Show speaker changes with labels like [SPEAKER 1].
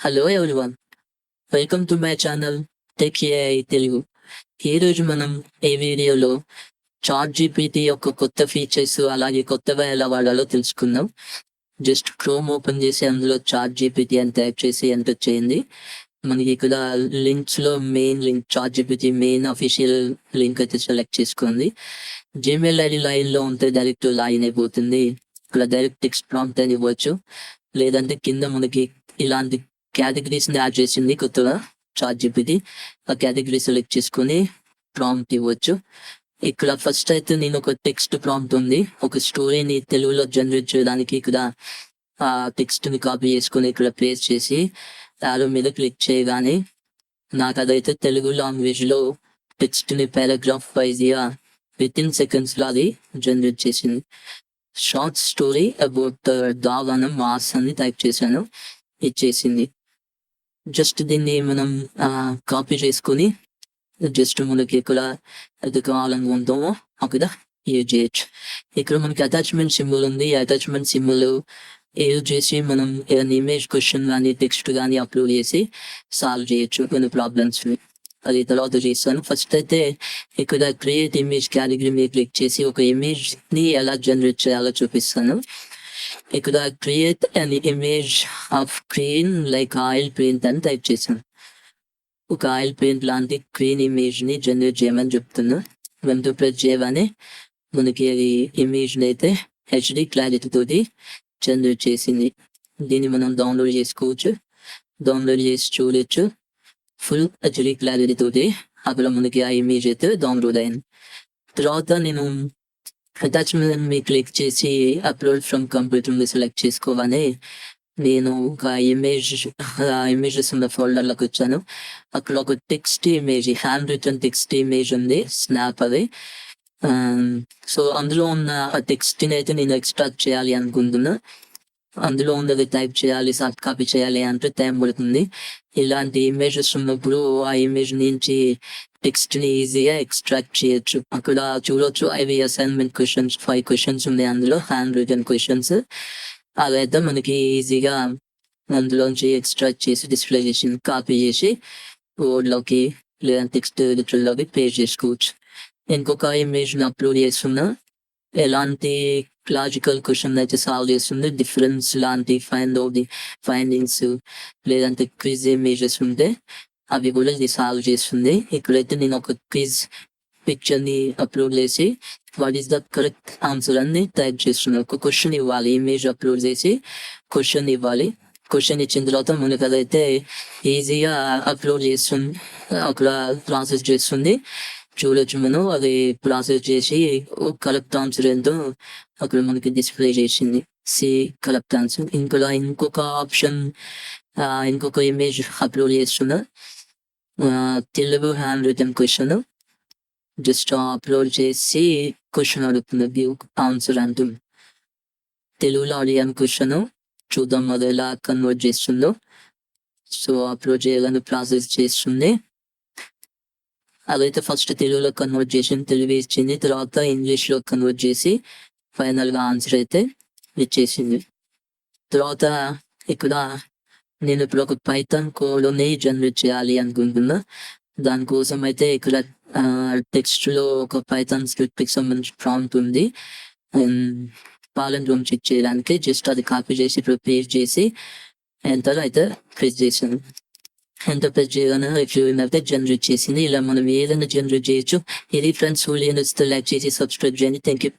[SPEAKER 1] Hello everyone, welcome to my channel tech AI Telugu. ఈరోజు మనం ఈ వీడియోలో చాట్ జీపీటీ యొక్క కొత్త ఫీచర్స్ అలాగే కొత్తగా ఎలా వాడాలో తెలుసుకుందాం. జస్ట్ క్రోమ్ ఓపెన్ చేసి అందులో చాట్ జీపీటీ అని టైప్ చేసి ఎంటర్ చేయండి. మనకి ఇక్కడ లింక్స్లో main link chat GPT main official link అయితే సెలెక్ట్ చేసుకోండి. జీమెయిల్ ఐడి లైన్లో ఉంటే డైరెక్ట్ లాగిన్ అయిపోతుంది. ఇక్కడ డైరెక్ట్ టెక్స్ట్ ప్రాంప్ట్ అని ఇవ్వచ్చు, లేదంటే కింద మనకి ఇలాంటి కేటగిరీస్ని యాడ్ చేసింది కొత్తగా చాట్ జీపీటీ. ఆ కేటగిరీ సెలెక్ట్ చేసుకుని ప్రాంప్ట్ ఇవ్వచ్చు. ఇక్కడ ఫస్ట్ అయితే నేను ఒక టెక్స్ట్ ప్రాంప్ట్ ఉంది, ఒక స్టోరీని తెలుగులో జనరేట్ చేయడానికి ఇక్కడ ఆ టెక్స్ట్ని కాపీ చేసుకుని ఇక్కడ పేస్ట్ చేసి యారో మీద క్లిక్ చేయగానే నాకు అదైతే తెలుగు లాంగ్వేజ్లో టెక్స్ట్ని పారాగ్రాఫ్ వైజ్గా వితిన్ సెకండ్స్లో అది జనరేట్ చేసింది. షార్ట్ స్టోరీ అబౌట్ దావానం మాస్ అని టైప్ చేశాను, ఇచ్చేసింది. జస్ట్ దీన్ని మనం కాపీ చేసుకుని జస్ట్ మనకి ఇక్కడ అది కావాలనుకుంటామో అక్కడ యూజ్ చేయొచ్చు. ఇక్కడ మనకి అటాచ్మెంట్ సింబల్ ఉంది. ఈ అటాచ్మెంట్ సింబల్ యూజ్ చేసి మనం ఏదైనా ఇమేజ్ క్వశ్చన్ కానీ టెక్స్ట్ కానీ అప్లోడ్ చేసి సాల్వ్ చేయొచ్చు కొన్ని ప్రాబ్లమ్స్. అది తర్వాత చేస్తాను. ఫస్ట్ అయితే ఇక్కడ క్రియేట్ ఇమేజ్ కేటగిరీ మీద క్లిక్ చేసి ఒక ఇమేజ్ని ఎలా జనరేట్ చేయాలో చూపిస్తాను. ఇక్కడ create an image of green like oil paint అని టైప్ చేశాను. ఒక ఆయిల్ పెయింట్ లాంటి క్రీన్ ఇమేజ్ని జనరేట్ చేయమని చెప్తున్నా. వెంటనే ప్రెస్ చేయగానే మనకి అది ఇమేజ్ని అయితే హెచ్డి క్లారిటీతోటి జనరేట్ చేసింది. దీన్ని మనం డౌన్లోడ్ చేసుకోవచ్చు, డౌన్లోడ్ చేసి చూడొచ్చు. ఫుల్ హెచ్డి క్లారిటీతోటి అక్కడ మనకి ఆ ఇమేజ్ అయితే డౌన్లోడ్ అయింది. తర్వాత నేను అటాచ్మెంట్ మీద క్లిక్ చేసి అప్లోడ్ ఫ్రమ్ కంప్యూటర్ మీద సెలెక్ట్ చేసుకోగానే నేను ఒక ఇమేజెస్ ఉన్న ఫోల్డర్లోకి వచ్చాను. అక్కడ ఒక text image, hand written text image ఉంది, స్నాప్ అది. సో అందులో ఉన్న ఆ టెక్స్ట్ని అయితే నేను ఎక్స్ట్రాక్ట్ చేయాలి అనుకుంటున్నా. అందులో ఉన్నది టైప్ చేయాలి, సాఫ్ట్ కాపీ చేయాలి అంటే టైం పడుతుంది. ఇలాంటి ఇమేజెస్ ఉన్నప్పుడు ఆ ఇమేజ్ నుంచి టెక్స్ట్ని ఈజీగా ఎక్స్ట్రాక్ట్ చేయొచ్చు. అక్కడ చూడొచ్చు అవి అసైన్మెంట్ క్వశ్చన్స్ 5 క్వశ్చన్స్ ఉన్నాయి అందులో, హ్యాండ్ రిటర్న్ క్వశ్చన్స్. అదైతే మనకి ఈజీగా అందులోంచి ఎక్స్ట్రాక్ట్ చేసి డిస్ప్లే చేసి కాపీ చేసి వర్డ్లోకి లేదా టెక్స్ట్ ఎడిటర్లోకి పేస్ట్ చేసుకోవచ్చు. ఇంకొక ఇమేజ్ని అప్లోడ్ చేస్తున్నా, ఎలాంటి లాజికల్ క్వశ్చన్ అయితే సాల్వ్ చేస్తుంది, డిఫరెన్స్ లాంటి ఫైండింగ్స్ లేదంటే క్విజ్ ఇమేజెస్ ఉంటే అవి కూడా ఇది సాల్వ్ చేస్తుంది. ఇక్కడైతే నేను ఒక క్విజ్ పిక్చర్ని అప్లోడ్ చేసి what is the correct answer అని టైప్ చేస్తున్నాను. ఒక క్వశ్చన్ ఇవ్వాలి, ఇమేజ్ అప్లోడ్ చేసి క్వశ్చన్ ఇవ్వాలి. క్వశ్చన్ ఇచ్చిన తర్వాత మనకు అదైతే ఈజీగా అప్లోడ్ చేస్తుంది, అక్కడ ప్రాసెస్ చేస్తుంది. చూడొచ్చు మనం అది ప్రాసెస్ చేసి కరెక్ట్ ఆన్సర్ ఏంటో అక్కడ మనకి డిస్ప్లే చేసింది, సి కరెక్ట్ ఆన్సర్. ఇంకొక ఆప్షన్, ఇంకొక ఇమేజ్ అప్లోడ్ చేస్తున్నా, Telugu hand written question. Just upload చేసి క్వశ్చన్ అడుగుతుంది, వ్యూ ఆన్సర్ అంటుంది. తెలుగులో అడిగాను క్వశ్చన్, చూద్దాం అది ఎలా కన్వర్ట్ చేస్తుందో. సో అప్లోడ్ చేయగానే ప్రాసెస్ చేస్తుంది. అదైతే ఫస్ట్ తెలుగులో కన్వర్ట్ చేసింది, తెలుగు ఇచ్చింది. తర్వాత ఇంగ్లీష్లో కన్వర్ట్ చేసి ఫైనల్గా ఆన్సర్ అయితే ఇచ్చేసింది. తర్వాత ఇక్కడ నేను ఇప్పుడు ఒక పైథాన్ కోడ్ని జనరేట్ చేయాలి అనుకుంటున్నా. దానికోసం అయితే ఇక్కడ టెక్స్ట్లో ఒక పైథాన్ స్క్రిప్ట్కి సంబంధించిన ప్రాంప్ట్ ఉంది, పాలన్ చెక్ చేయడానికి. జస్ట్ అది కాపీ చేసి ఇప్పుడు పేస్ట్ చేసి ఎంటర్ అయితే ప్రెస్ చేశాను. ఎంటర్ ప్రెస్ చేయగానే అయితే జనరేట్ చేసింది. ఇలా మనం ఏదైనా జనరేట్ చేయొచ్చు. ఇది ఫ్రెండ్స్, వీడియో నచ్చితే లైక్ చేసి సబ్స్క్రైబ్ చేయండి. Thank you.